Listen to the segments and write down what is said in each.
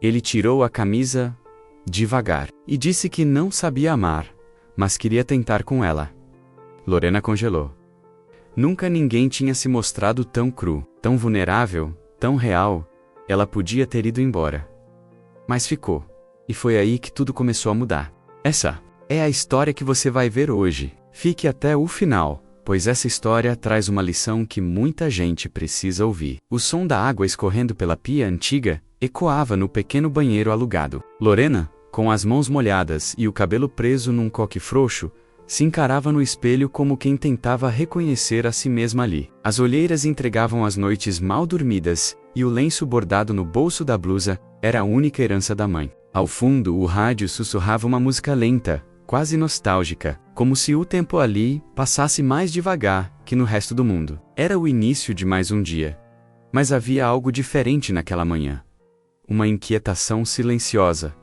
Ele tirou a camisa devagar e disse que não sabia amar, mas queria tentar com ela. Lorena congelou. Nunca ninguém tinha se mostrado tão cru, tão vulnerável, tão real. Ela podia ter ido embora. Mas ficou. E foi aí que tudo começou a mudar. Essa é a história que você vai ver hoje. Fique até o final, pois essa história traz uma lição que muita gente precisa ouvir. O som da água escorrendo pela pia antiga ecoava no pequeno banheiro alugado. Lorena, com as mãos molhadas e o cabelo preso num coque frouxo, se encarava no espelho como quem tentava reconhecer a si mesma ali. As olheiras entregavam as noites mal dormidas, e o lenço bordado no bolso da blusa era a única herança da mãe. Ao fundo, o rádio sussurrava uma música lenta, quase nostálgica, como se o tempo ali passasse mais devagar que no resto do mundo. Era o início de mais um dia. Mas havia algo diferente naquela manhã. Uma inquietação silenciosa.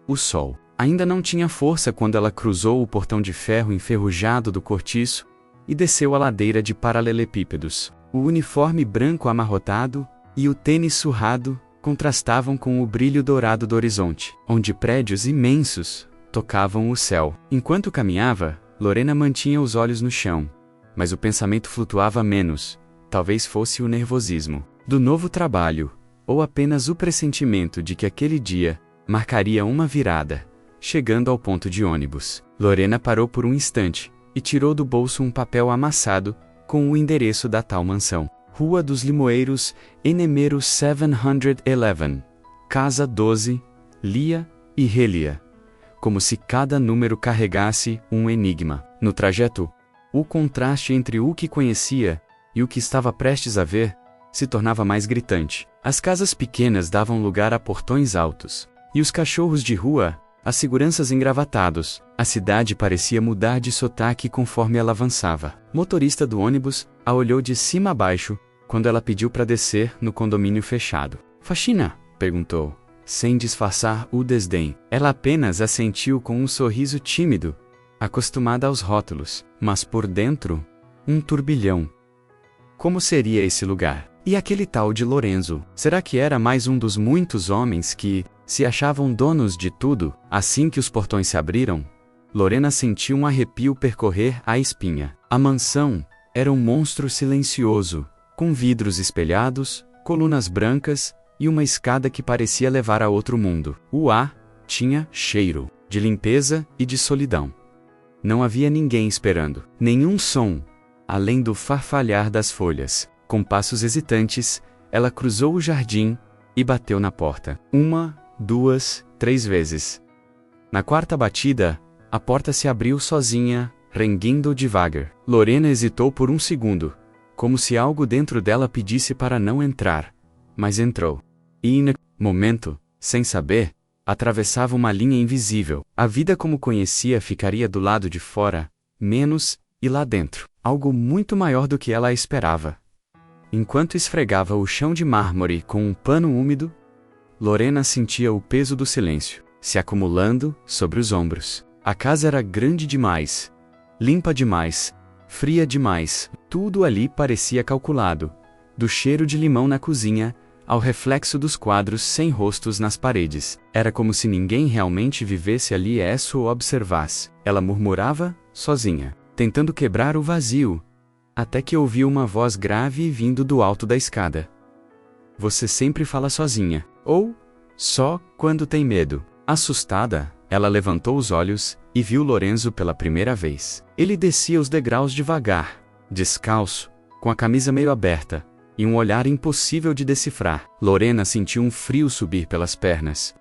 O sol ainda não tinha força quando ela cruzou o portão de ferro enferrujado do cortiço e desceu a ladeira de paralelepípedos. O uniforme branco amarrotado e o tênis surrado contrastavam com o brilho dourado do horizonte, onde prédios imensos tocavam o céu. Enquanto caminhava, Lorena mantinha os olhos no chão, mas o pensamento flutuava menos. Talvez fosse o nervosismo do novo trabalho, ou apenas o pressentimento de que aquele dia marcaria uma virada. Chegando ao ponto de ônibus, Lorena parou por um instante e tirou do bolso um papel amassado com o endereço da tal mansão. Rua dos Limoeiros, Número 711, Casa 12, Lia e Relia. Como se cada número carregasse um enigma. No trajeto, o contraste entre o que conhecia e o que estava prestes a ver se tornava mais gritante. As casas pequenas davam lugar a portões altos, e os cachorros de rua a seguranças engravatados. A cidade parecia mudar de sotaque conforme ela avançava. Motorista do ônibus a olhou de cima a baixo quando ela pediu para descer no condomínio fechado. Faxina? Perguntou, sem disfarçar o desdém. Ela apenas assentiu com um sorriso tímido, acostumada aos rótulos, mas por dentro, um turbilhão. Como seria esse lugar? E aquele tal de Lorenzo? Será que era mais um dos muitos homens que se achavam donos de tudo? Assim que os portões se abriram, Lorena sentiu um arrepio percorrer a espinha. A mansão era um monstro silencioso, com vidros espelhados, colunas brancas e uma escada que parecia levar a outro mundo. O ar tinha cheiro de limpeza e de solidão. Não havia ninguém esperando, nenhum som, além do farfalhar das folhas. Com passos hesitantes, ela cruzou o jardim e bateu na porta. 1, 2, 3 vezes. Na quarta batida, a porta se abriu sozinha, renguindo devagar. Lorena hesitou por um segundo, como se algo dentro dela pedisse para não entrar, mas entrou. E, no momento, sem saber, atravessava uma linha invisível. A vida como conhecia ficaria do lado de fora, menos, e lá dentro, algo muito maior do que ela esperava. Enquanto esfregava o chão de mármore com um pano úmido, Lorena sentia o peso do silêncio se acumulando sobre os ombros. A casa era grande demais, limpa demais, fria demais. Tudo ali parecia calculado, do cheiro de limão na cozinha ao reflexo dos quadros sem rostos nas paredes. Era como se ninguém realmente vivesse ali e o observasse. Ela murmurava, sozinha, tentando quebrar o vazio, até que ouviu uma voz grave vindo do alto da escada. Você sempre fala sozinha, ou só quando tem medo. Assustada, ela levantou os olhos e viu Lorenzo pela primeira vez. Ele descia os degraus devagar, descalço, com a camisa meio aberta, e um olhar impossível de decifrar. Lorena sentiu um frio subir pelas pernas.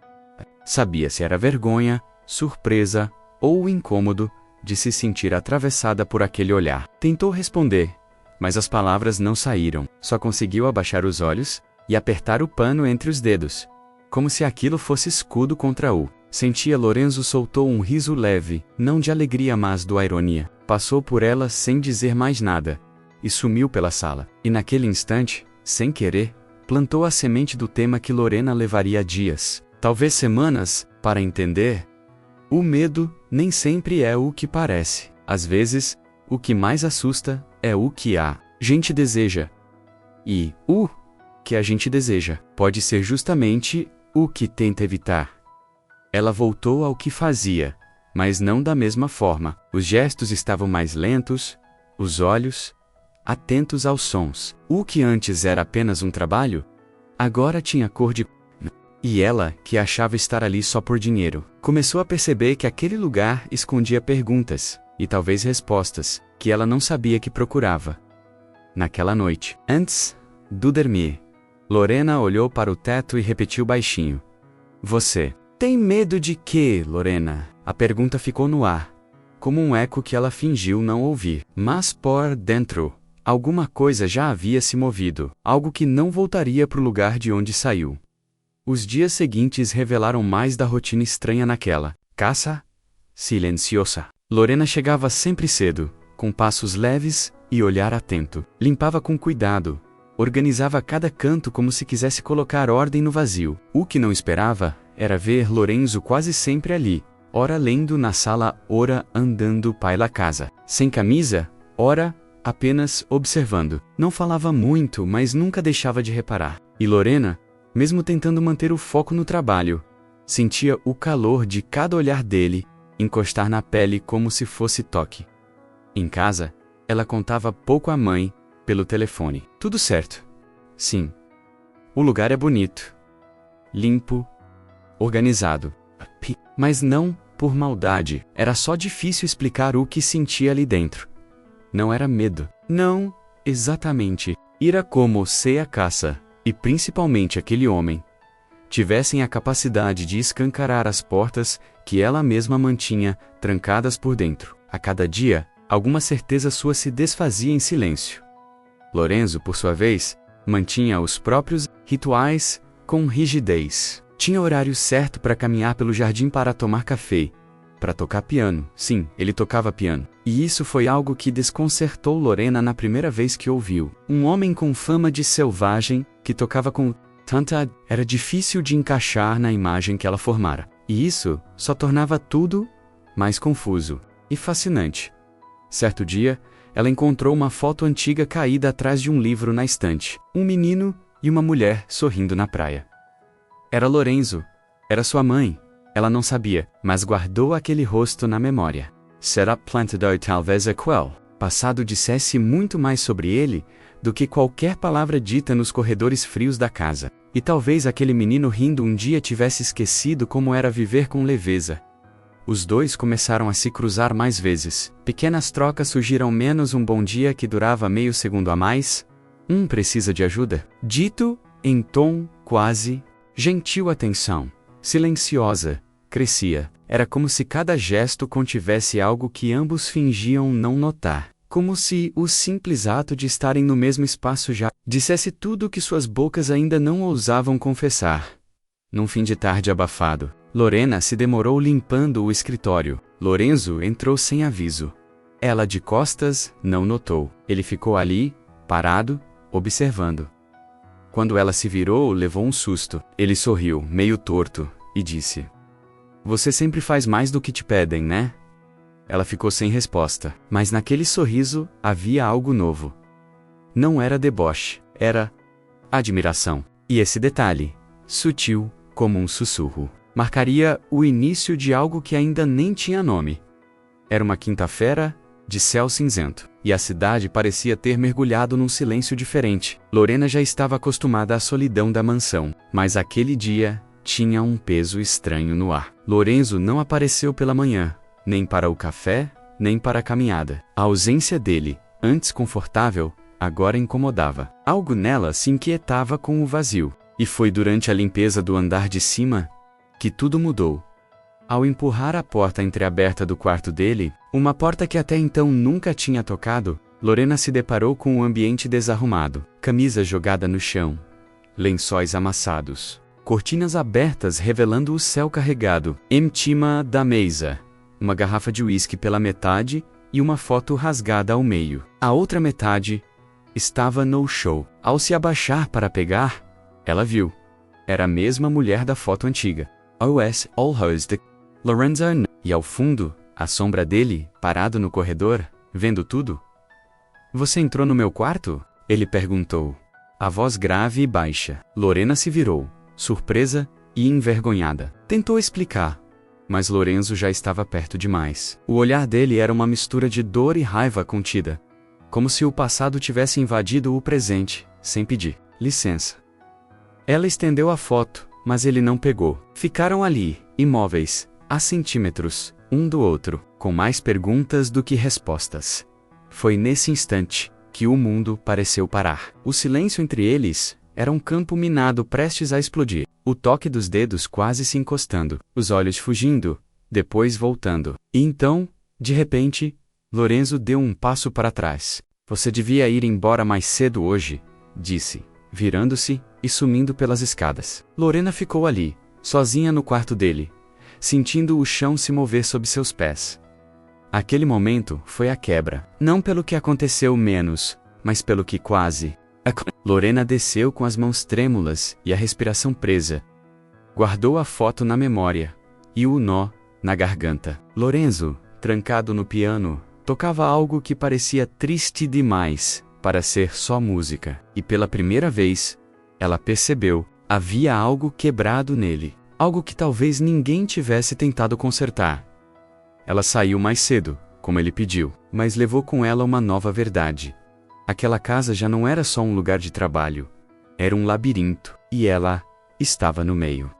Sabia se era vergonha, surpresa ou incômodo de se sentir atravessada por aquele olhar. Tentou responder, mas as palavras não saíram. Só conseguiu abaixar os olhos e apertar o pano entre os dedos, como se aquilo fosse escudo contra o. Sentia. Lorenzo soltou um riso leve, não de alegria mas da ironia. Passou por ela sem dizer mais nada, e sumiu pela sala. E naquele instante, sem querer, plantou a semente do tema que Lorena levaria dias, talvez semanas, para entender. O medo nem sempre é o que parece. Às vezes, o que mais assusta é o que a gente deseja. E o que a gente deseja pode ser justamente o que tenta evitar. Ela voltou ao que fazia, mas não da mesma forma. Os gestos estavam mais lentos, os olhos atentos aos sons. O que antes era apenas um trabalho, agora tinha cor de... E ela, que achava estar ali só por dinheiro, começou a perceber que aquele lugar escondia perguntas, e talvez respostas, que ela não sabia que procurava. Naquela noite, antes do dormir, Lorena olhou para o teto e repetiu baixinho: "Você tem medo de quê, Lorena?" A pergunta ficou no ar, como um eco que ela fingiu não ouvir. Mas por dentro, alguma coisa já havia se movido, algo que não voltaria para o lugar de onde saiu. Os dias seguintes revelaram mais da rotina estranha naquela casa silenciosa. Lorena chegava sempre cedo, com passos leves e olhar atento. Limpava com cuidado, organizava cada canto como se quisesse colocar ordem no vazio. O que não esperava era ver Lorenzo quase sempre ali, ora lendo na sala, ora andando pela casa. Sem camisa, ora apenas observando. Não falava muito, mas nunca deixava de reparar. E Lorena, mesmo tentando manter o foco no trabalho, sentia o calor de cada olhar dele encostar na pele como se fosse toque. Em casa, ela contava pouco à mãe, pelo telefone. Tudo certo. Sim. O lugar é bonito. Limpo. Organizado. Mas não por maldade. Era só difícil explicar o que sentia ali dentro. Não era medo. Não, exatamente. Era como se a caça, e principalmente aquele homem, tivessem a capacidade de escancarar as portas que ela mesma mantinha trancadas por dentro. A cada dia, alguma certeza sua se desfazia em silêncio. Lorenzo, por sua vez, mantinha os próprios rituais com rigidez. Tinha horário certo para caminhar pelo jardim para tomar café, para tocar piano. Sim, ele tocava piano. E isso foi algo que desconcertou Lorena na primeira vez que ouviu. Um homem com fama de selvagem, que tocava com tanta... Era difícil de encaixar na imagem que ela formara. E isso só tornava tudo mais confuso e fascinante. Certo dia, ela encontrou uma foto antiga caída atrás de um livro na estante. Um menino e uma mulher sorrindo na praia. Era Lorenzo. Era sua mãe. Ela não sabia, mas guardou aquele rosto na memória. Será plantado talvez aquel passado dissesse muito mais sobre ele do que qualquer palavra dita nos corredores frios da casa. E talvez aquele menino rindo um dia tivesse esquecido como era viver com leveza. Os dois começaram a se cruzar mais vezes. Pequenas trocas surgiram, menos um bom dia que durava meio segundo a mais. Precisa de ajuda? Dito em tom quase gentil. Atenção silenciosa crescia. Era como se cada gesto contivesse algo que ambos fingiam não notar. Como se o simples ato de estarem no mesmo espaço já dissesse tudo o que suas bocas ainda não ousavam confessar. Num fim de tarde abafado, Lorena se demorou limpando o escritório. Lorenzo entrou sem aviso. Ela, de costas, não notou. Ele ficou ali, parado, observando. Quando ela se virou, levou um susto. Ele sorriu, meio torto, e disse: "Você sempre faz mais do que te pedem, né?" Ela ficou sem resposta, mas naquele sorriso havia algo novo. Não era deboche, era admiração. E esse detalhe, sutil como um sussurro, marcaria o início de algo que ainda nem tinha nome. Era uma quinta-feira, de céu cinzento, e a cidade parecia ter mergulhado num silêncio diferente. Lorena já estava acostumada à solidão da mansão, mas aquele dia tinha um peso estranho no ar. Lorenzo não apareceu pela manhã, nem para o café, nem para a caminhada. A ausência dele, antes confortável, agora incomodava. Algo nela se inquietava com o vazio. E foi durante a limpeza do andar de cima que tudo mudou. Ao empurrar a porta entreaberta do quarto dele, uma porta que até então nunca tinha tocado, Lorena se deparou com um ambiente desarrumado. Camisa jogada no chão, lençóis amassados, cortinas abertas revelando o céu carregado. Em cima da mesa, uma garrafa de uísque pela metade e uma foto rasgada ao meio. A outra metade estava no chão. Ao se abaixar para pegar, ela viu. Era a mesma mulher da foto antiga. O.S. Olhos de Lorenzo. E ao fundo, a sombra dele, parado no corredor, vendo tudo. "Você entrou no meu quarto?" ele perguntou. A voz grave e baixa. Lorena se virou, surpresa e envergonhada. Tentou explicar, mas Lorenzo já estava perto demais. O olhar dele era uma mistura de dor e raiva contida, como se o passado tivesse invadido o presente, sem pedir licença. Ela estendeu a foto, mas ele não pegou. Ficaram ali, imóveis, a centímetros, um do outro, com mais perguntas do que respostas. Foi nesse instante que o mundo pareceu parar. O silêncio entre eles era um campo minado prestes a explodir. O toque dos dedos quase se encostando, os olhos fugindo, depois voltando. E então, de repente, Lorenzo deu um passo para trás. Você devia ir embora mais cedo hoje, disse, virando-se e sumindo pelas escadas. Lorena ficou ali, sozinha no quarto dele, sentindo o chão se mover sob seus pés. Aquele momento foi a quebra, não pelo que aconteceu menos, mas pelo que quase. Lorena desceu com as mãos trêmulas e a respiração presa. Guardou a foto na memória, e o nó na garganta. Lorenzo, trancado no piano, tocava algo que parecia triste demais para ser só música. E pela primeira vez, ela percebeu, havia algo quebrado nele. Algo que talvez ninguém tivesse tentado consertar. Ela saiu mais cedo, como ele pediu, mas levou com ela uma nova verdade. Aquela casa já não era só um lugar de trabalho. Era um labirinto, e ela estava no meio.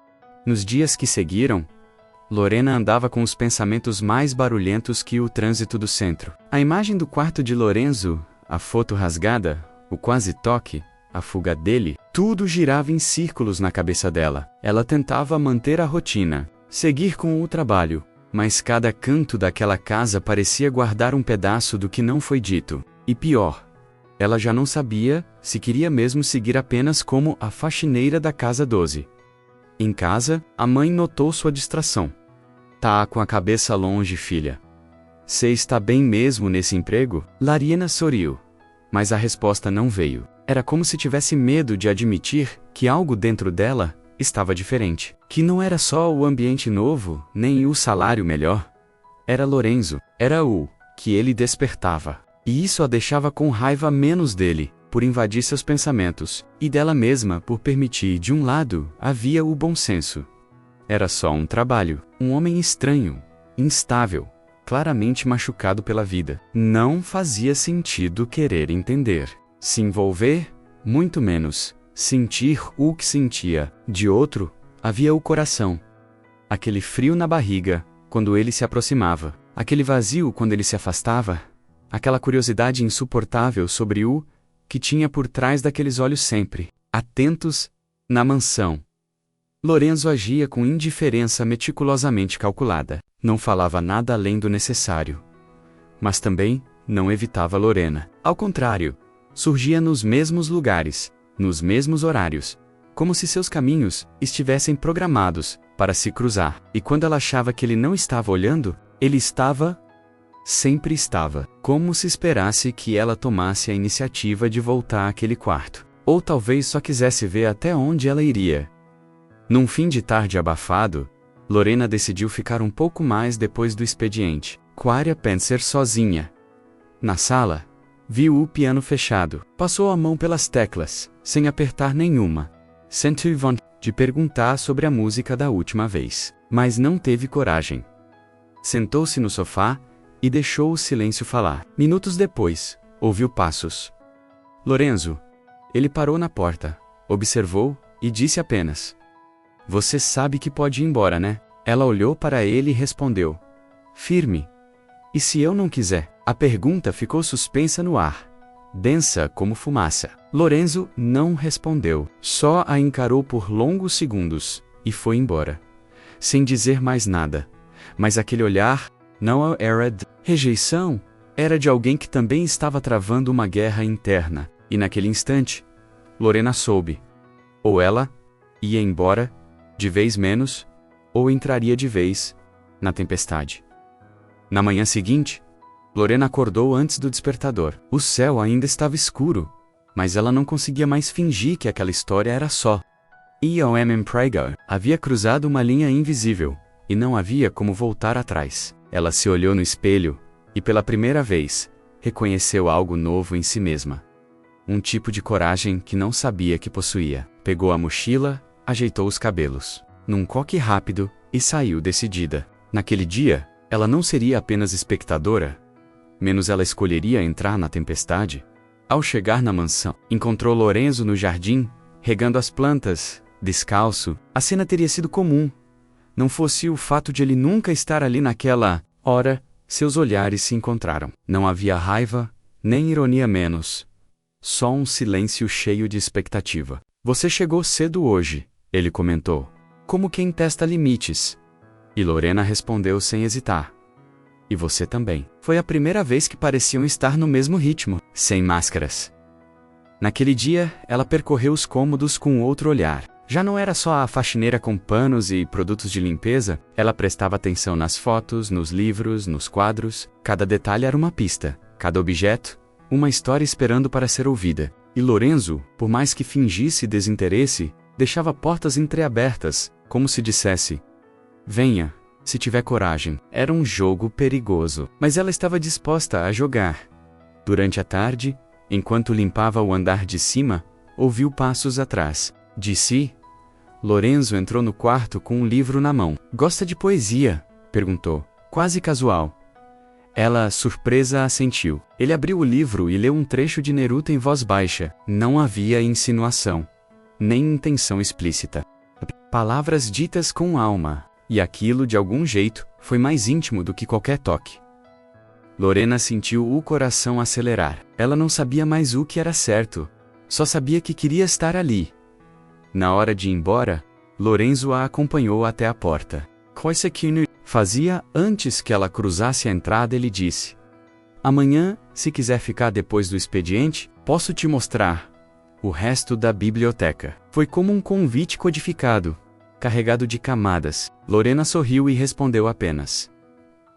Nos dias que seguiram, Lorena andava com os pensamentos mais barulhentos que o trânsito do centro. A imagem do quarto de Lorenzo, a foto rasgada, o quase toque, a fuga dele, tudo girava em círculos na cabeça dela. Ela tentava manter a rotina, seguir com o trabalho, mas cada canto daquela casa parecia guardar um pedaço do que não foi dito. E pior, ela já não sabia se queria mesmo seguir apenas como a faxineira da casa 12. Em casa, a mãe notou sua distração. Tá com a cabeça longe, filha. Você está bem mesmo nesse emprego? Lariana sorriu, mas a resposta não veio. Era como se tivesse medo de admitir que algo dentro dela estava diferente. Que não era só o ambiente novo, nem o salário melhor. Era Lorenzo, era o que ele despertava. E isso a deixava com raiva menos dele, por invadir seus pensamentos, e dela mesma por permitir, de um lado, havia o bom senso. Era só um trabalho, um homem estranho, instável, claramente machucado pela vida. Não fazia sentido querer entender. Se envolver, muito menos. Sentir o que sentia. De outro, havia o coração. Aquele frio na barriga, quando ele se aproximava. Aquele vazio quando ele se afastava. Aquela curiosidade insuportável sobre o que tinha por trás daqueles olhos sempre, atentos, na mansão. Lorenzo agia com indiferença meticulosamente calculada. Não falava nada além do necessário. Mas também não evitava Lorena. Ao contrário, surgia nos mesmos lugares, nos mesmos horários, como se seus caminhos estivessem programados para se cruzar. E quando ela achava que ele não estava olhando, ele estava, sempre estava, como se esperasse que ela tomasse a iniciativa de voltar àquele quarto. Ou talvez só quisesse ver até onde ela iria. Num fim de tarde abafado, Lorena decidiu ficar um pouco mais depois do expediente. Quaria Penser sozinha. Na sala, viu o piano fechado. Passou a mão pelas teclas, sem apertar nenhuma. Sentiu vontade de perguntar sobre a música da última vez, mas não teve coragem. Sentou-se no sofá e deixou o silêncio falar. Minutos depois, ouviu passos. Lorenzo. Ele parou na porta, observou e disse apenas: "Você sabe que pode ir embora, né?" Ela olhou para ele e respondeu, firme: "E se eu não quiser?" A pergunta ficou suspensa no ar, densa como fumaça. Lorenzo não respondeu, só a encarou por longos segundos, e foi embora, sem dizer mais nada. Mas aquele olhar não era de rejeição, era de alguém que também estava travando uma guerra interna, e naquele instante, Lorena soube. Ou ela ia embora, de vez menos, ou entraria de vez na tempestade. Na manhã seguinte, Lorena acordou antes do despertador. O céu ainda estava escuro, mas ela não conseguia mais fingir que aquela história era só. Eom Prager havia cruzado uma linha invisível, e não havia como voltar atrás. Ela se olhou no espelho, e pela primeira vez, reconheceu algo novo em si mesma. Um tipo de coragem que não sabia que possuía. Pegou a mochila, ajeitou os cabelos. num coque rápido, e saiu decidida. Naquele dia, ela não seria apenas espectadora, menos ela escolheria entrar na tempestade. Ao chegar na mansão, encontrou Lorenzo no jardim, regando as plantas, descalço. A cena teria sido comum. Não fosse o fato de ele nunca estar ali naquela hora, seus olhares se encontraram. Não havia raiva, nem ironia menos. Só um silêncio cheio de expectativa. Você chegou cedo hoje, ele comentou, como quem testa limites. E Lorena respondeu sem hesitar. E você também. Foi a primeira vez que pareciam estar no mesmo ritmo, sem máscaras. Naquele dia, ela percorreu os cômodos com outro olhar. Já não era só a faxineira com panos e produtos de limpeza, ela prestava atenção nas fotos, nos livros, nos quadros. Cada detalhe era uma pista, cada objeto, uma história esperando para ser ouvida. E Lorenzo, por mais que fingisse desinteresse, deixava portas entreabertas, como se dissesse: venha, se tiver coragem. Era um jogo perigoso, mas ela estava disposta a jogar. Durante a tarde, enquanto limpava o andar de cima, ouviu passos atrás. De si, Lorenzo entrou no quarto com um livro na mão. Gosta de poesia? Perguntou, quase casual. Ela, surpresa, assentiu. Ele abriu o livro e leu um trecho de Neruda em voz baixa. Não havia insinuação, nem intenção explícita. Palavras ditas com alma, e aquilo, de algum jeito, foi mais íntimo do que qualquer toque. Lorena sentiu o coração acelerar. Ela não sabia mais o que era certo, só sabia que queria estar ali. Na hora de ir embora, Lorenzo a acompanhou até a porta. Coisa que fazia antes que ela cruzasse a entrada, ele disse: amanhã, se quiser ficar depois do expediente, posso te mostrar o resto da biblioteca. Foi como um convite codificado, carregado de camadas. Lorena sorriu e respondeu apenas: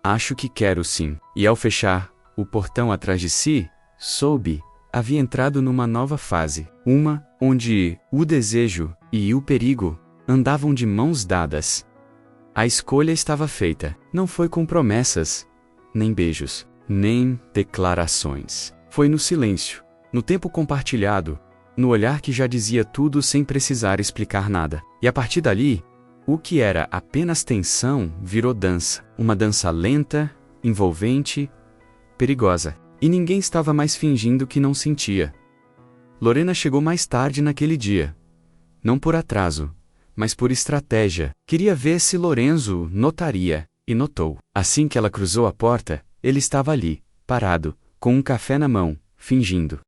acho que quero sim. E ao fechar o portão atrás de si, soube, havia entrado numa nova fase. Uma onde o desejo e o perigo andavam de mãos dadas. A escolha estava feita. Não foi com promessas, nem beijos, nem declarações. Foi no silêncio, no tempo compartilhado, no olhar que já dizia tudo sem precisar explicar nada. E a partir dali, o que era apenas tensão virou dança. Uma dança lenta, envolvente, perigosa. E ninguém estava mais fingindo que não sentia. Lorena chegou mais tarde naquele dia. Não por atraso, mas por estratégia. Queria ver se Lorenzo notaria, e notou. Assim que ela cruzou a porta, ele estava ali, parado, com um café na mão, fingindo.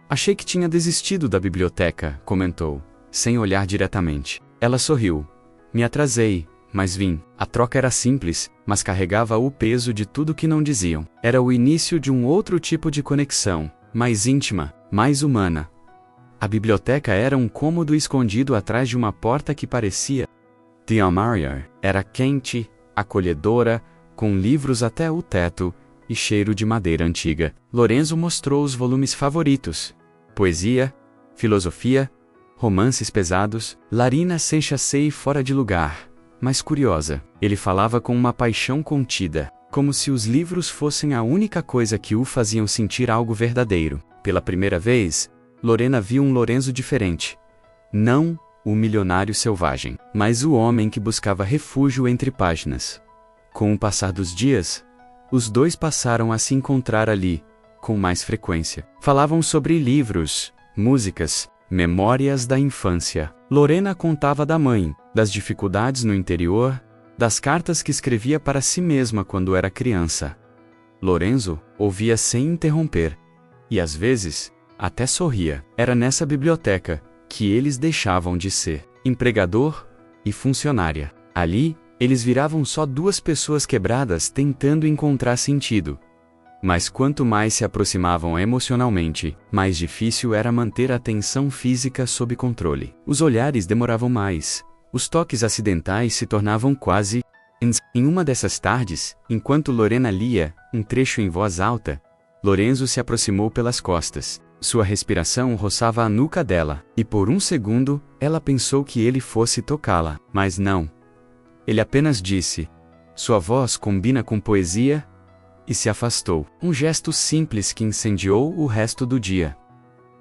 Achei que tinha desistido da biblioteca, comentou, sem olhar diretamente. Ela sorriu. Me atrasei, mas vim. A troca era simples, mas carregava o peso de tudo que não diziam. Era o início de um outro tipo de conexão, mais íntima, mais humana. A biblioteca era um cômodo escondido atrás de uma porta que parecia The Almaria. Era quente, acolhedora, com livros até o teto e cheiro de madeira antiga. Lorenzo mostrou os volumes favoritos: poesia, filosofia, romances pesados. Larina Senchacei fora de lugar, mas curiosa. Ele falava com uma paixão contida, como se os livros fossem a única coisa que o faziam sentir algo verdadeiro. Pela primeira vez, Lorena viu um Lorenzo diferente. Não o milionário selvagem, mas o homem que buscava refúgio entre páginas. Com o passar dos dias, os dois passaram a se encontrar ali, com mais frequência. Falavam sobre livros, músicas, memórias da infância. Lorena contava da mãe, das dificuldades no interior, das cartas que escrevia para si mesma quando era criança. Lorenzo ouvia sem interromper, e às vezes até sorria. Era nessa biblioteca que eles deixavam de ser empregador e funcionária. Ali, eles viravam só duas pessoas quebradas tentando encontrar sentido. Mas quanto mais se aproximavam emocionalmente, mais difícil era manter a tensão física sob controle. Os olhares demoravam mais, os toques acidentais se tornavam quase... Em uma dessas tardes, enquanto Lorena lia um trecho em voz alta, Lorenzo se aproximou pelas costas. Sua respiração roçava a nuca dela, e por um segundo, ela pensou que ele fosse tocá-la. Mas não. Ele apenas disse: sua voz combina com poesia, e se afastou. Um gesto simples que incendiou o resto do dia.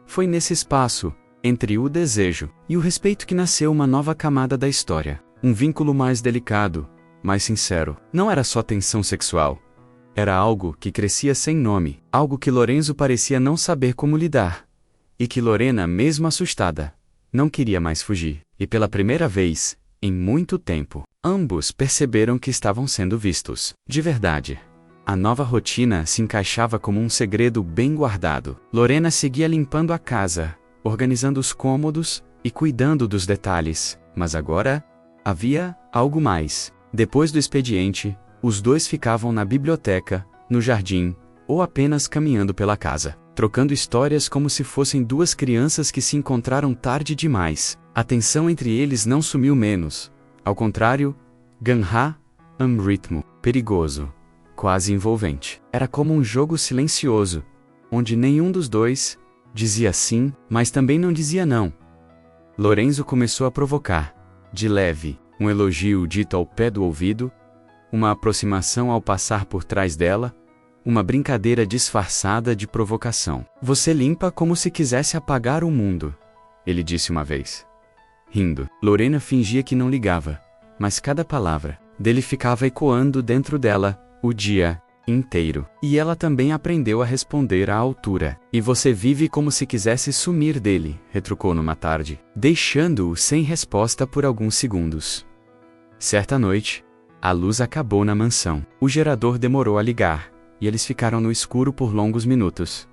Foi nesse espaço, entre o desejo e o respeito, que nasceu uma nova camada da história. Um vínculo mais delicado, mais sincero. Não era só tensão sexual. Era algo que crescia sem nome, algo que Lorenzo parecia não saber como lidar. E que Lorena, mesmo assustada, não queria mais fugir. E pela primeira vez, em muito tempo, ambos perceberam que estavam sendo vistos. De verdade. A nova rotina se encaixava como um segredo bem guardado. Lorena seguia limpando a casa, organizando os cômodos e cuidando dos detalhes. Mas agora, havia algo mais. Depois do expediente, os dois ficavam na biblioteca, no jardim, ou apenas caminhando pela casa, trocando histórias como se fossem duas crianças que se encontraram tarde demais. A tensão entre eles não sumiu menos. Ao contrário, ganha um ritmo perigoso, quase envolvente. Era como um jogo silencioso, onde nenhum dos dois dizia sim, mas também não dizia não. Lorenzo começou a provocar, de leve, um elogio dito ao pé do ouvido, uma aproximação ao passar por trás dela, uma brincadeira disfarçada de provocação. Você limpa como se quisesse apagar o mundo, ele disse uma vez. Rindo, Lorena fingia que não ligava, mas cada palavra dele ficava ecoando dentro dela, o dia inteiro. E ela também aprendeu a responder à altura. E você vive como se quisesse sumir dele, retrucou numa tarde, deixando-o sem resposta por alguns segundos. Certa noite, a luz acabou na mansão. O gerador demorou a ligar, e eles ficaram no escuro por longos minutos.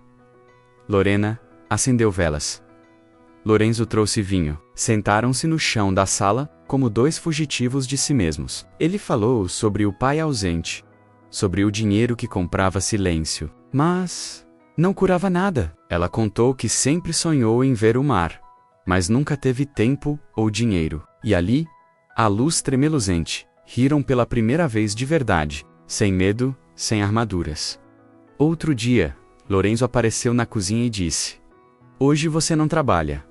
Lorena acendeu velas. Lorenzo trouxe vinho. Sentaram-se no chão da sala, como dois fugitivos de si mesmos. Ele falou sobre o pai ausente, sobre o dinheiro que comprava silêncio, mas não curava nada. Ela contou que sempre sonhou em ver o mar, mas nunca teve tempo ou dinheiro. E ali, a luz tremeluzente, riram pela primeira vez de verdade, sem medo, sem armaduras. Outro dia, Lorenzo apareceu na cozinha e disse: "Hoje você não trabalha.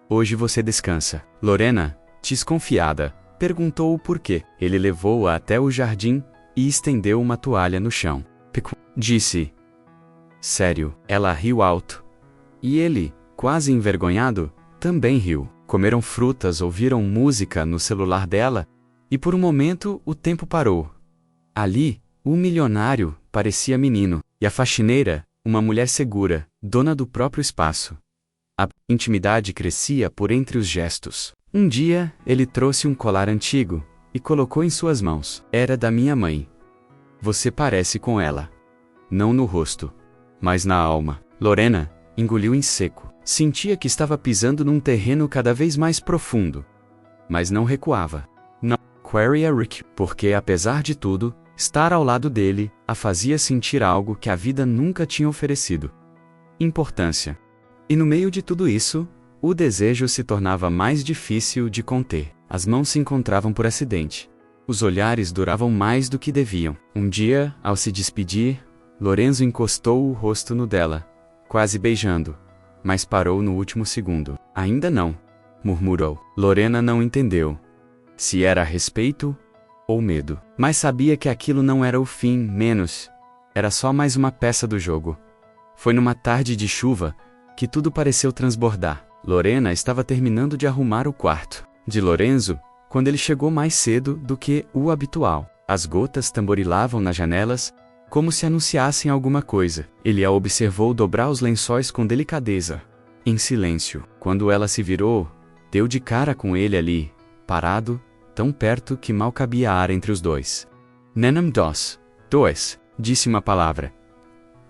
Hoje você descansa." Lorena, desconfiada, perguntou o porquê. Ele levou-a até o jardim e estendeu uma toalha no chão. Disse: "Sério." Ela riu alto. E ele, quase envergonhado, também riu. Comeram frutas, ouviram música no celular dela, e por um momento o tempo parou. Ali, o milionário parecia menino, e a faxineira, uma mulher segura, dona do próprio espaço. A intimidade crescia por entre os gestos. Um dia, ele trouxe um colar antigo e colocou em suas mãos. "Era da minha mãe. Você parece com ela. Não no rosto, mas na alma." Lorena engoliu em seco. Sentia que estava pisando num terreno cada vez mais profundo. Mas não recuava. Não. Queria Rick, porque apesar de tudo, estar ao lado dele a fazia sentir algo que a vida nunca tinha oferecido: importância. E no meio de tudo isso, o desejo se tornava mais difícil de conter. As mãos se encontravam por acidente. Os olhares duravam mais do que deviam. Um dia, ao se despedir, Lorenzo encostou o rosto no dela, quase beijando, mas parou no último segundo. "Ainda não", murmurou. Lorena não entendeu se era respeito ou medo, mas sabia que aquilo não era o fim, menos. Era só mais uma peça do jogo. Foi numa tarde de chuva que tudo pareceu transbordar. Lorena estava terminando de arrumar o quarto de Lorenzo quando ele chegou mais cedo do que o habitual. As gotas tamborilavam nas janelas, como se anunciassem alguma coisa. Ele a observou dobrar os lençóis com delicadeza, em silêncio. Quando ela se virou, deu de cara com ele ali, parado, tão perto que mal cabia ar entre os dois. "Nenhum dois", disse uma palavra.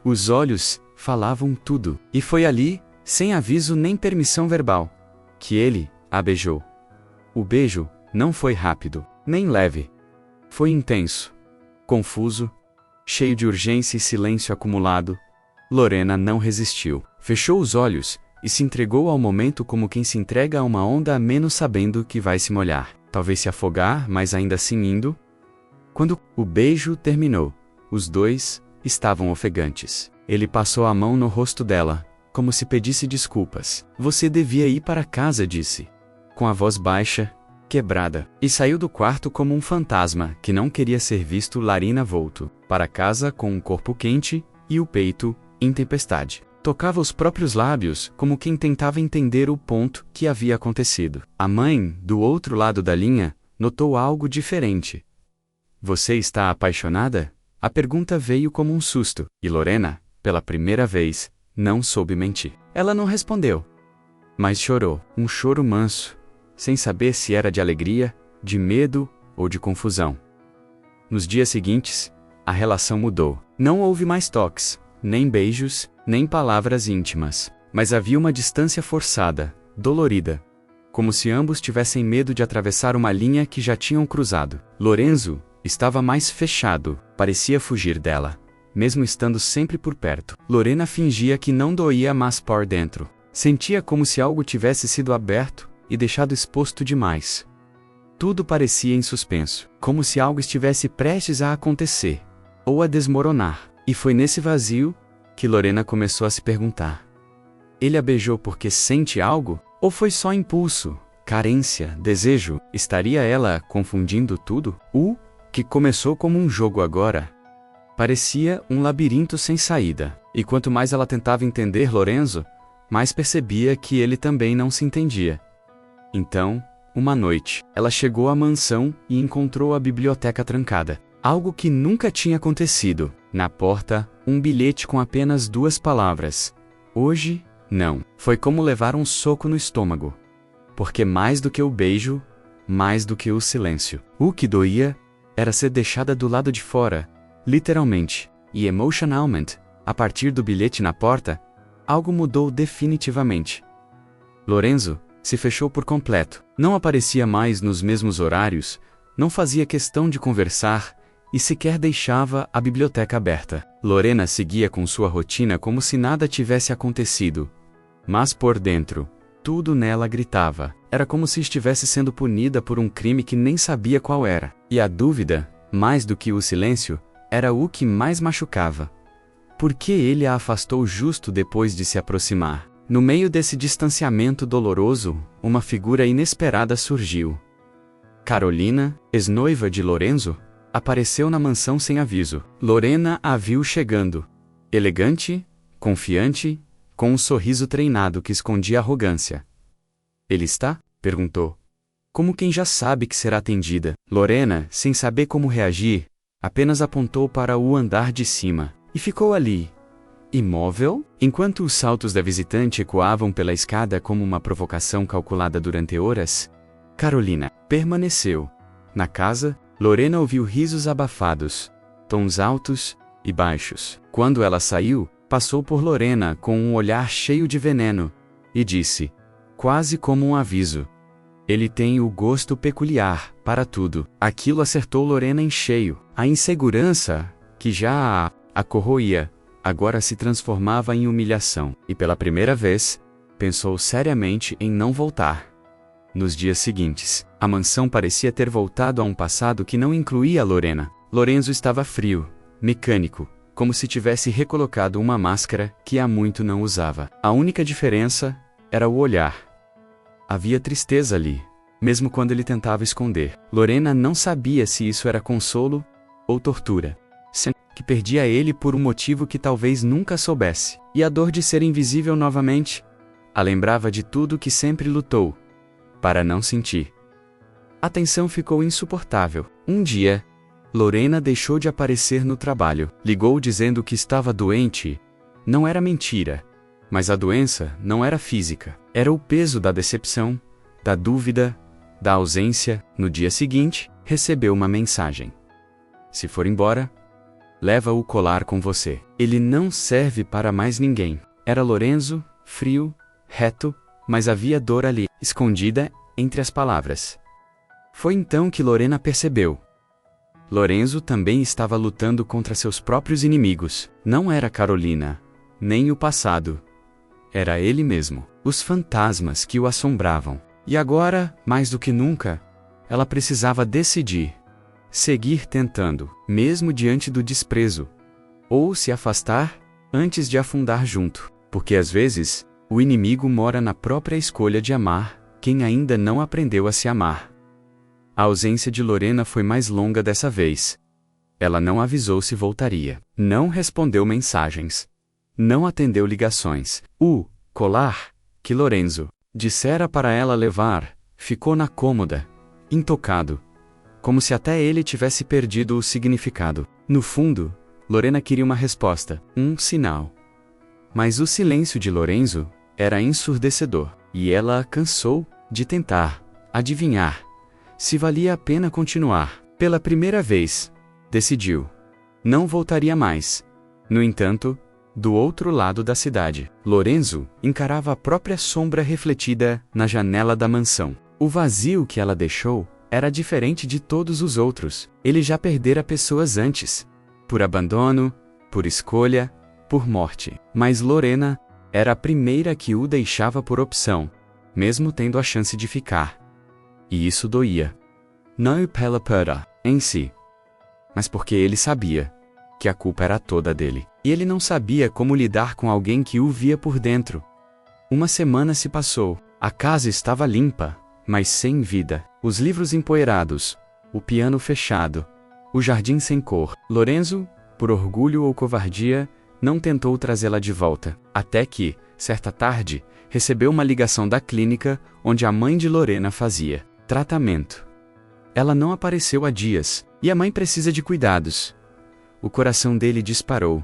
Os olhos falavam tudo. E foi ali, sem aviso nem permissão verbal, que ele a beijou. O beijo não foi rápido, nem leve. Foi intenso, confuso, cheio de urgência e silêncio acumulado. Lorena não resistiu. Fechou os olhos e se entregou ao momento como quem se entrega a uma onda a menos sabendo que vai se molhar. Talvez se afogar, mas ainda assim indo. Quando o beijo terminou, os dois estavam ofegantes. Ele passou a mão no rosto dela, como se pedisse desculpas. "Você devia ir para casa", disse, com a voz baixa, quebrada, e saiu do quarto como um fantasma que não queria ser visto. Larina voltou para casa com o corpo quente e o peito em tempestade. Tocava os próprios lábios como quem tentava entender o ponto que havia acontecido. A mãe, do outro lado da linha, notou algo diferente. Você está apaixonada? A pergunta veio como um susto, e Lorena, pela primeira vez, não soube mentir. Ela não respondeu, mas chorou, um choro manso, sem saber se era de alegria, de medo ou de confusão. Nos dias seguintes, a relação mudou. Não houve mais toques, nem beijos, nem palavras íntimas, mas havia uma distância forçada, dolorida, como se ambos tivessem medo de atravessar uma linha que já tinham cruzado. Lorenzo estava mais fechado, parecia fugir dela, mesmo estando sempre por perto. Lorena fingia que não doía, mas por dentro sentia como se algo tivesse sido aberto e deixado exposto demais. Tudo parecia em suspenso, como se algo estivesse prestes a acontecer, ou a desmoronar. E foi nesse vazio que Lorena começou a se perguntar: ele a beijou porque sente algo? Ou foi só impulso, carência, desejo? Estaria ela confundindo tudo? O que começou como um jogo agora parecia um labirinto sem saída. E quanto mais ela tentava entender Lorenzo, mais percebia que ele também não se entendia. Então, uma noite, ela chegou à mansão e encontrou a biblioteca trancada. Algo que nunca tinha acontecido. Na porta, um bilhete com apenas 2 palavras: hoje, não. Foi como levar um soco no estômago. Porque mais do que o beijo, mais do que o silêncio, o que doía era ser deixada do lado de fora, literalmente e emocionalmente. A partir do bilhete na porta, algo mudou definitivamente. Lorenzo se fechou por completo. Não aparecia mais nos mesmos horários, não fazia questão de conversar e sequer deixava a biblioteca aberta. Lorena seguia com sua rotina como se nada tivesse acontecido. Mas por dentro, tudo nela gritava. Era como se estivesse sendo punida por um crime que nem sabia qual era. E a dúvida, mais do que o silêncio, era o que mais machucava. Por que ele a afastou justo depois de se aproximar? No meio desse distanciamento doloroso, uma figura inesperada surgiu. Carolina, ex-noiva de Lorenzo, apareceu na mansão sem aviso. Lorena a viu chegando. Elegante, confiante, com um sorriso treinado que escondia arrogância. Ele está? Perguntou. Como quem já sabe que será atendida. Lorena, sem saber como reagir, apenas apontou para o andar de cima. E ficou ali, imóvel, enquanto os saltos da visitante ecoavam pela escada como uma provocação calculada durante horas. Carolina permaneceu. Na casa, Lorena ouviu risos abafados, tons altos e baixos. Quando ela saiu, passou por Lorena com um olhar cheio de veneno e disse, quase como um aviso: ele tem o gosto peculiar para tudo. Aquilo acertou Lorena em cheio. A insegurança, que já a corroía, agora se transformava em humilhação. E pela primeira vez, pensou seriamente em não voltar. Nos dias seguintes, a mansão parecia ter voltado a um passado que não incluía Lorena. Lorenzo estava frio, mecânico, como se tivesse recolocado uma máscara que há muito não usava. A única diferença era o olhar. Havia tristeza ali, mesmo quando ele tentava esconder. Lorena não sabia se isso era consolo ou tortura. Que perdia ele por um motivo que talvez nunca soubesse. E a dor de ser invisível novamente a lembrava de tudo que sempre lutou para não sentir. A tensão ficou insuportável. Um dia, Lorena deixou de aparecer no trabalho. Ligou dizendo que estava doente. Não era mentira, mas a doença não era física. Era o peso da decepção, da dúvida, da ausência. No dia seguinte, recebeu uma mensagem: se for embora, leva o colar com você. Ele não serve para mais ninguém. Era Lorenzo, frio, reto, mas havia dor ali, escondida entre as palavras. Foi então que Lorena percebeu. Lorenzo também estava lutando contra seus próprios inimigos. Não era Carolina, nem o passado. Era ele mesmo, os fantasmas que o assombravam. E agora, mais do que nunca, ela precisava decidir. Seguir tentando, mesmo diante do desprezo, ou se afastar antes de afundar junto, porque às vezes o inimigo mora na própria escolha de amar quem ainda não aprendeu a se amar. A ausência de Lorena foi mais longa dessa vez. Ela não avisou se voltaria, não respondeu mensagens, não atendeu ligações. O colar que Lorenzo dissera para ela levar ficou na cômoda, intocado, como se até ele tivesse perdido o significado. No fundo, Lorena queria uma resposta, um sinal. Mas o silêncio de Lorenzo era ensurdecedor, e ela cansou de tentar adivinhar se valia a pena continuar. Pela primeira vez, decidiu. Não voltaria mais. No entanto, do outro lado da cidade, Lorenzo encarava a própria sombra refletida na janela da mansão. O vazio que ela deixou era diferente de todos os outros. Ele já perdera pessoas antes. Por abandono, por escolha, por morte. Mas Lorena era a primeira que o deixava por opção, mesmo tendo a chance de ficar. E isso doía. Não pela perda em si, mas porque ele sabia que a culpa era toda dele. E ele não sabia como lidar com alguém que o via por dentro. Uma semana se passou. A casa estava limpa, mas sem vida. Os livros empoeirados, o piano fechado, o jardim sem cor. Lorenzo, por orgulho ou covardia, não tentou trazê-la de volta. Até que, certa tarde, recebeu uma ligação da clínica onde a mãe de Lorena fazia tratamento. Ela não apareceu há dias, e a mãe precisa de cuidados. O coração dele disparou.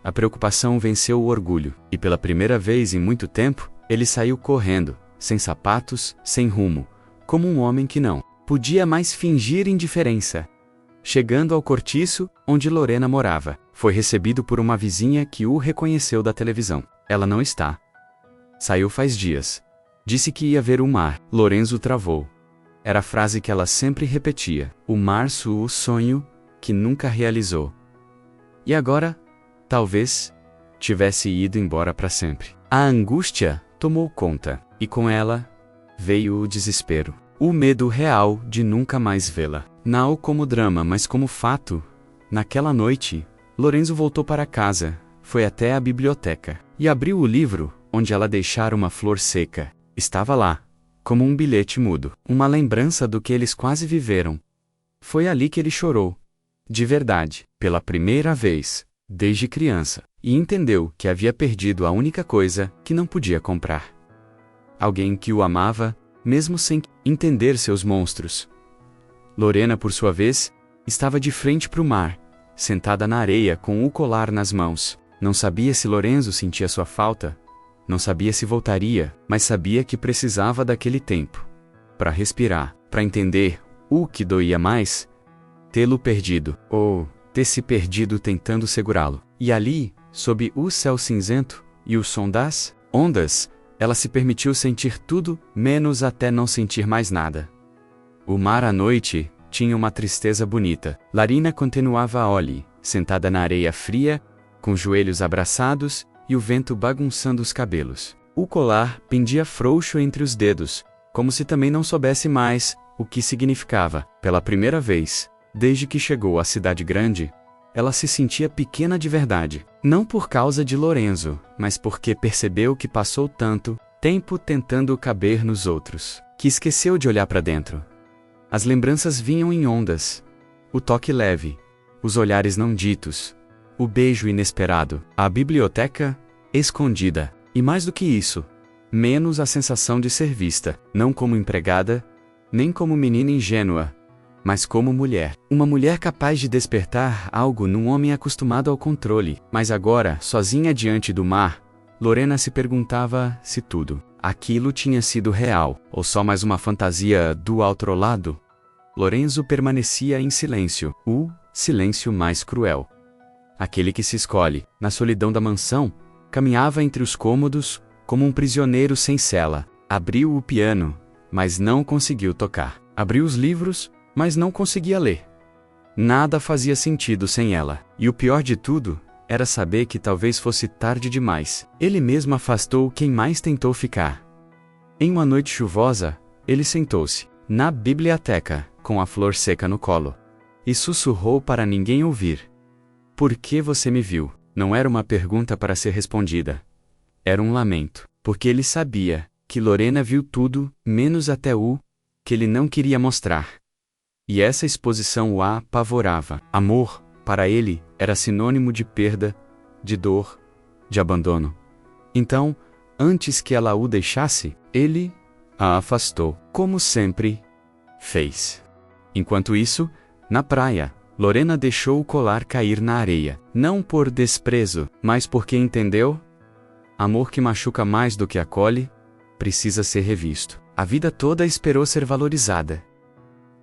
A preocupação venceu o orgulho, e pela primeira vez em muito tempo, ele saiu correndo, sem sapatos, sem rumo, como um homem que não podia mais fingir indiferença. Chegando ao cortiço, onde Lorena morava, foi recebido por uma vizinha que o reconheceu da televisão. Ela não está. Saiu faz dias. Disse que ia ver o mar. Lorenzo travou. Era a frase que ela sempre repetia. O mar, o sonho que nunca realizou. E agora, talvez, tivesse ido embora para sempre. A angústia tomou conta, e com ela, veio o desespero. O medo real de nunca mais vê-la. Não como drama, mas como fato. Naquela noite, Lorenzo voltou para casa, foi até a biblioteca, e abriu o livro, onde ela deixara uma flor seca. Estava lá, como um bilhete mudo, uma lembrança do que eles quase viveram. Foi ali que ele chorou. De verdade, pela primeira vez, desde criança, e entendeu que havia perdido a única coisa que não podia comprar. Alguém que o amava, mesmo sem entender seus monstros. Lorena, por sua vez, estava de frente para o mar, sentada na areia com o colar nas mãos. Não sabia se Lorenzo sentia sua falta, não sabia se voltaria, mas sabia que precisava daquele tempo. Para respirar, para entender o que doía mais, tê-lo perdido, ou ter se perdido tentando segurá-lo. E ali, sob o céu cinzento e o som das ondas, ela se permitiu sentir tudo, menos até não sentir mais nada. O mar à noite tinha uma tristeza bonita. Larina continuava a olhe, sentada na areia fria, com os joelhos abraçados e o vento bagunçando os cabelos. O colar pendia frouxo entre os dedos, como se também não soubesse mais o que significava. Pela primeira vez, desde que chegou à cidade grande, ela se sentia pequena de verdade. Não por causa de Lorenzo, mas porque percebeu que passou tanto tempo tentando caber nos outros, que esqueceu de olhar para dentro. As lembranças vinham em ondas. O toque leve, os olhares não ditos, o beijo inesperado, a biblioteca escondida. E mais do que isso, menos a sensação de ser vista, não como empregada, nem como menina ingênua, mas como mulher. Uma mulher capaz de despertar algo num homem acostumado ao controle. Mas agora, sozinha diante do mar, Lorena se perguntava se tudo aquilo tinha sido real, ou só mais uma fantasia do outro lado. Lorenzo permanecia em silêncio, o silêncio mais cruel. Aquele que se escolhe, na solidão da mansão, caminhava entre os cômodos, como um prisioneiro sem cela. Abriu o piano, mas não conseguiu tocar. Abriu os livros, mas não conseguia ler. Nada fazia sentido sem ela. E o pior de tudo era saber que talvez fosse tarde demais. Ele mesmo afastou quem mais tentou ficar. Em uma noite chuvosa, ele sentou-se na biblioteca, com a flor seca no colo, e sussurrou para ninguém ouvir. Por que você me viu? Não era uma pergunta para ser respondida. Era um lamento, porque ele sabia que Lorena viu tudo, menos até o que ele não queria mostrar. E essa exposição o apavorava. Amor, para ele, era sinônimo de perda, de dor, de abandono. Então, antes que ela o deixasse, ele a afastou, como sempre fez. Enquanto isso, na praia, Lorena deixou o colar cair na areia, não por desprezo, mas porque entendeu: amor que machuca mais do que acolhe, precisa ser revisto. A vida toda esperou ser valorizada.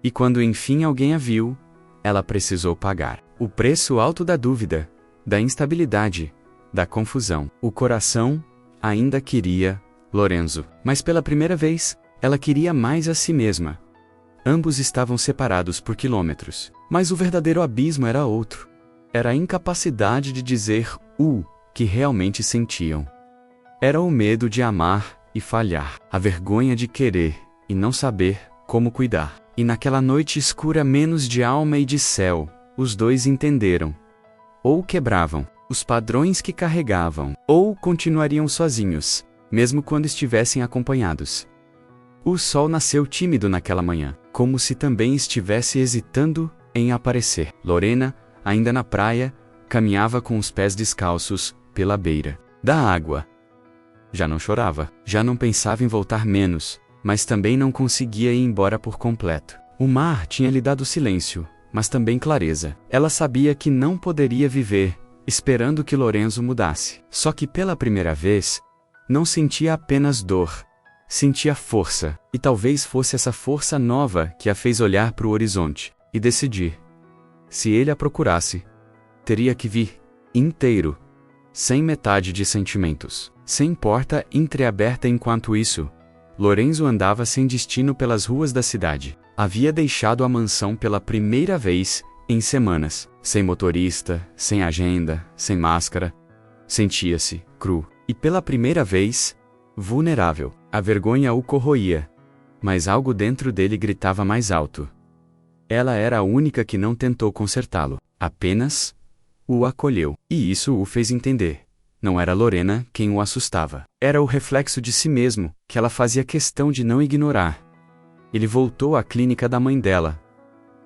E quando enfim alguém a viu, ela precisou pagar o preço alto da dúvida, da instabilidade, da confusão. O coração ainda queria Lorenzo, mas pela primeira vez, ela queria mais a si mesma. Ambos estavam separados por quilômetros, mas o verdadeiro abismo era outro. Era a incapacidade de dizer o que realmente sentiam. Era o medo de amar e falhar, a vergonha de querer e não saber como cuidar. E naquela noite escura menos de alma e de céu, os dois entenderam. Ou quebravam os padrões que carregavam, ou continuariam sozinhos, mesmo quando estivessem acompanhados. O sol nasceu tímido naquela manhã, como se também estivesse hesitando em aparecer. Lorena, ainda na praia, caminhava com os pés descalços pela beira da água. Já não chorava, já não pensava em voltar menos, mas também não conseguia ir embora por completo. O mar tinha lhe dado silêncio, mas também clareza. Ela sabia que não poderia viver, esperando que Lorenzo mudasse. Só que pela primeira vez, não sentia apenas dor, sentia força, e talvez fosse essa força nova que a fez olhar para o horizonte e decidir. Se ele a procurasse, teria que vir inteiro, sem metade de sentimentos, sem porta entreaberta. Enquanto isso, Lorenzo andava sem destino pelas ruas da cidade. Havia deixado a mansão pela primeira vez em semanas, sem motorista, sem agenda, sem máscara. Sentia-se cru e pela primeira vez, vulnerável. A vergonha o corroía, mas algo dentro dele gritava mais alto. Ela era a única que não tentou consertá-lo, apenas o acolheu. E isso o fez entender. Não era Lorena quem o assustava. Era o reflexo de si mesmo, que ela fazia questão de não ignorar. Ele voltou à clínica da mãe dela.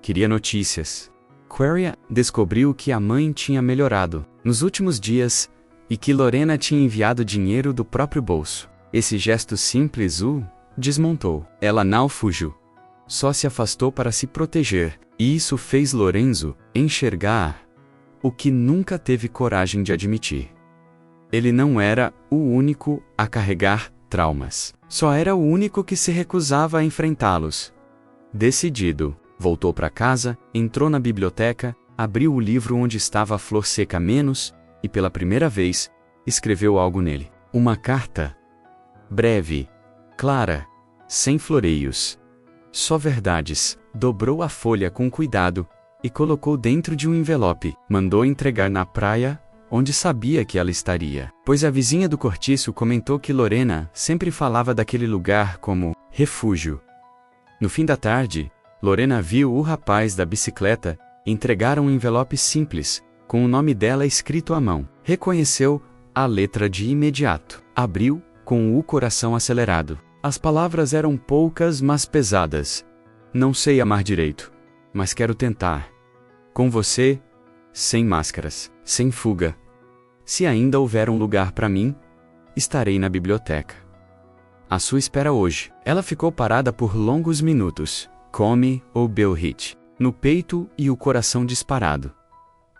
Queria notícias. Queria descobriu que a mãe tinha melhorado nos últimos dias e que Lorena tinha enviado dinheiro do próprio bolso. Esse gesto simples o desmontou. Ela não fugiu. Só se afastou para se proteger, e isso fez Lorenzo enxergar o que nunca teve coragem de admitir. Ele não era o único a carregar traumas. Só era o único que se recusava a enfrentá-los. Decidido, voltou para casa, entrou na biblioteca, abriu o livro onde estava a flor seca menos, e pela primeira vez, escreveu algo nele. Uma carta. Breve, clara, sem floreios. Só verdades. Dobrou a folha com cuidado e colocou dentro de um envelope. Mandou entregar na praia, onde sabia que ela estaria. Pois a vizinha do cortiço comentou que Lorena sempre falava daquele lugar como refúgio. No fim da tarde, Lorena viu o rapaz da bicicleta entregar um envelope simples, com o nome dela escrito à mão. Reconheceu a letra de imediato. Abriu, com o coração acelerado. As palavras eram poucas, mas pesadas. Não sei amar direito, mas quero tentar. Com você, sem máscaras, sem fuga. Se ainda houver um lugar para mim, estarei na biblioteca. À sua espera hoje. Ela ficou parada por longos minutos. Come ou Belhit, no peito e o coração disparado.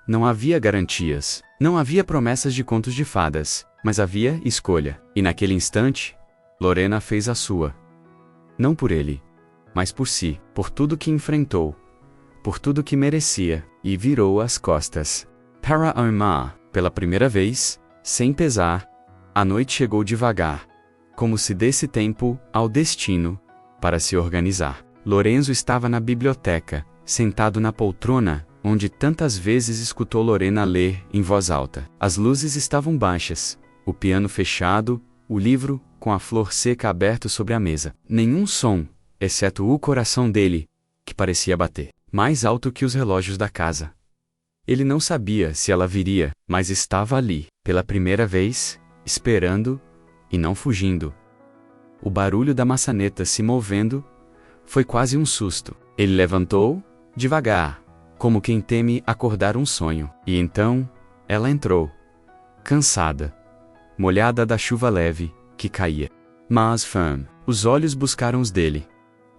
Não havia garantias, não havia promessas de contos de fadas, mas havia escolha. E naquele instante, Lorena fez a sua. Não por ele, mas por si, por tudo que enfrentou, por tudo que merecia, e virou as costas. Para amar, pela primeira vez, sem pesar, a noite chegou devagar, como se desse tempo ao destino, para se organizar. Lorenzo estava na biblioteca, sentado na poltrona, onde tantas vezes escutou Lorena ler em voz alta. As luzes estavam baixas, o piano fechado, o livro, com a flor seca aberto sobre a mesa. Nenhum som, exceto o coração dele, que parecia bater mais alto que os relógios da casa. Ele não sabia se ela viria, mas estava ali, pela primeira vez, esperando, e não fugindo. O barulho da maçaneta se movendo foi quase um susto. Ele levantou, devagar, como quem teme acordar um sonho. E então, ela entrou, cansada, molhada da chuva leve, que caía. Mas firme. Os olhos buscaram os dele.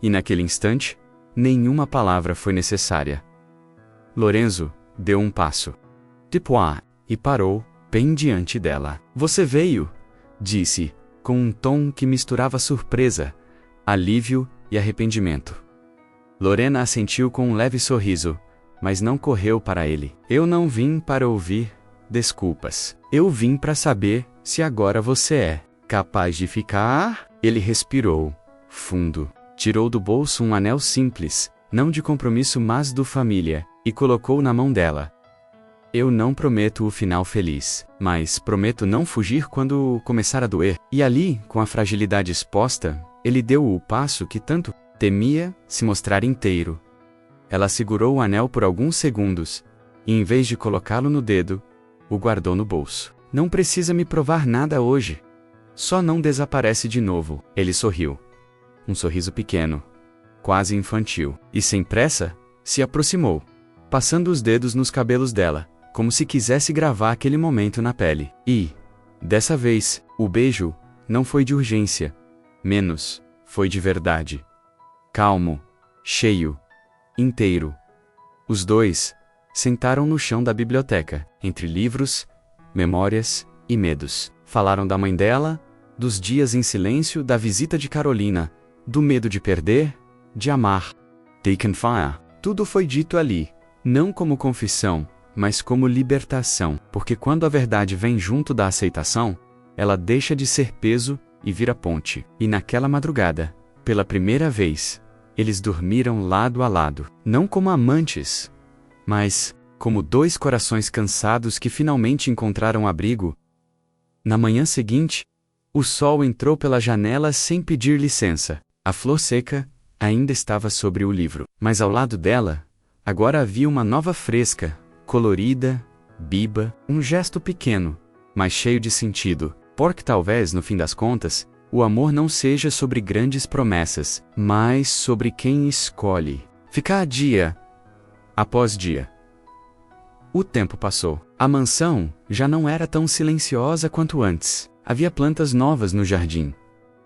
E naquele instante, nenhuma palavra foi necessária. Lorenzo deu um passo. Depois, e parou, bem diante dela. Você veio, disse, com um tom que misturava surpresa, alívio e arrependimento. Lorena assentiu com um leve sorriso, mas não correu para ele. Eu não vim para ouvir desculpas. Eu vim para saber se agora você é capaz de ficar. Ele respirou fundo, tirou do bolso um anel simples, não de compromisso mas do família, e colocou na mão dela. Eu não prometo o final feliz, mas prometo não fugir quando começar a doer. E ali, com a fragilidade exposta, ele deu o passo que tanto temia, se mostrar inteiro. Ela segurou o anel por alguns segundos, e em vez de colocá-lo no dedo, o guardou no bolso. Não precisa me provar nada hoje. Só não desaparece de novo. Ele sorriu. Um sorriso pequeno, quase infantil, e sem pressa, se aproximou, passando os dedos nos cabelos dela, como se quisesse gravar aquele momento na pele. E, dessa vez, o beijo não foi de urgência, menos, foi de verdade. Calmo, cheio, inteiro. Os dois sentaram no chão da biblioteca, entre livros, memórias e medos. Falaram da mãe dela, dos dias em silêncio, da visita de Carolina, do medo de perder, de amar. Taken fire. Tudo foi dito ali, não como confissão, mas como libertação, porque quando a verdade vem junto da aceitação, ela deixa de ser peso e vira ponte. E naquela madrugada, pela primeira vez, eles dormiram lado a lado, não como amantes, mas como dois corações cansados que finalmente encontraram abrigo. Na manhã seguinte, o sol entrou pela janela sem pedir licença. A flor seca ainda estava sobre o livro, mas ao lado dela, agora havia uma nova fresca, colorida, biba, um gesto pequeno, mas cheio de sentido, porque talvez, no fim das contas, o amor não seja sobre grandes promessas, mas sobre quem escolhe ficar dia após dia. O tempo passou. A mansão já não era tão silenciosa quanto antes. Havia plantas novas no jardim,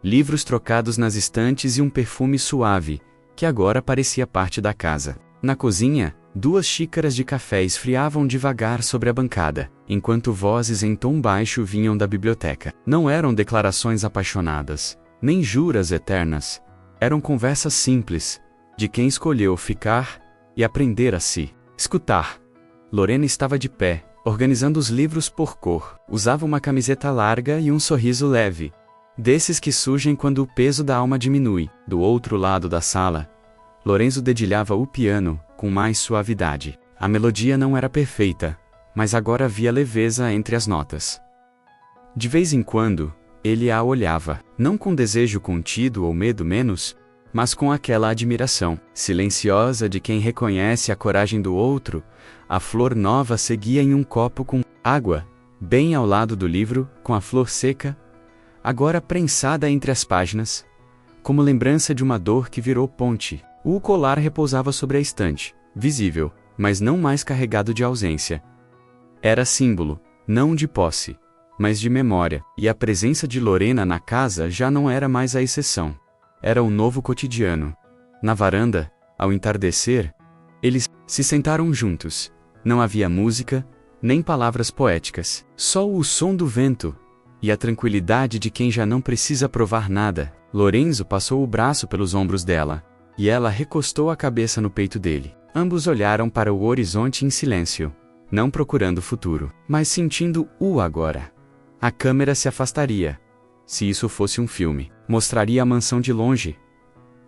livros trocados nas estantes e um perfume suave, que agora parecia parte da casa. Na cozinha, 2 xícaras de café esfriavam devagar sobre a bancada, enquanto vozes em tom baixo vinham da biblioteca. Não eram declarações apaixonadas, nem juras eternas. Eram conversas simples, de quem escolheu ficar e aprender a se escutar. Lorena estava de pé, organizando os livros por cor. Usava uma camiseta larga e um sorriso leve, desses que surgem quando o peso da alma diminui. Do outro lado da sala, Lorenzo dedilhava o piano com mais suavidade. A melodia não era perfeita, mas agora havia leveza entre as notas. De vez em quando, ele a olhava, não com desejo contido ou medo menos, mas com aquela admiração silenciosa de quem reconhece a coragem do outro. A flor nova seguia em um copo com água, bem ao lado do livro, com a flor seca, agora prensada entre as páginas, como lembrança de uma dor que virou ponte. O colar repousava sobre a estante, visível, mas não mais carregado de ausência. Era símbolo, não de posse, mas de memória, e a presença de Lorena na casa já não era mais a exceção. Era o novo cotidiano. Na varanda, ao entardecer, eles se sentaram juntos. Não havia música, nem palavras poéticas, só o som do vento e a tranquilidade de quem já não precisa provar nada. Lorenzo passou o braço pelos ombros dela, e ela recostou a cabeça no peito dele. Ambos olharam para o horizonte em silêncio, não procurando o futuro, mas sentindo o agora. A câmera se afastaria. Se isso fosse um filme, mostraria a mansão de longe,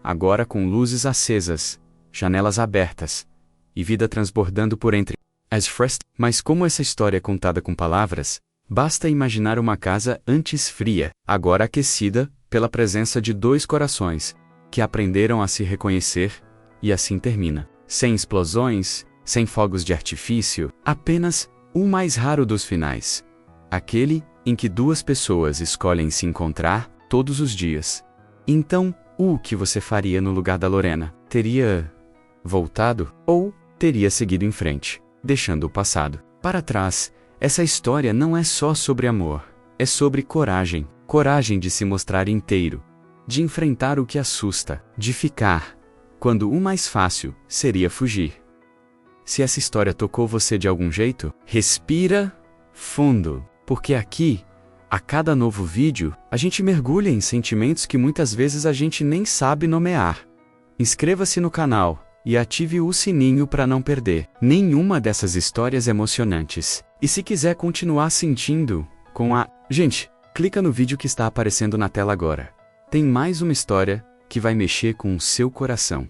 agora com luzes acesas, janelas abertas, e vida transbordando por entre as frestas. Mas como essa história é contada com palavras, basta imaginar uma casa antes fria, agora aquecida pela presença de 2 corações, que aprenderam a se reconhecer, e assim termina. Sem explosões, sem fogos de artifício, apenas o mais raro dos finais. Aquele em que 2 pessoas escolhem se encontrar todos os dias. Então, o que você faria no lugar da Lorena? Teria voltado ou teria seguido em frente, deixando o passado para trás? Essa história não é só sobre amor, é sobre coragem. Coragem de se mostrar inteiro, de enfrentar o que assusta, de ficar, quando o mais fácil seria fugir. Se essa história tocou você de algum jeito, respira fundo, porque aqui, a cada novo vídeo, a gente mergulha em sentimentos que muitas vezes a gente nem sabe nomear. Inscreva-se no canal e ative o sininho para não perder nenhuma dessas histórias emocionantes. E se quiser continuar sentindo com a... Gente, clica no vídeo que está aparecendo na tela agora. Tem mais uma história que vai mexer com o seu coração.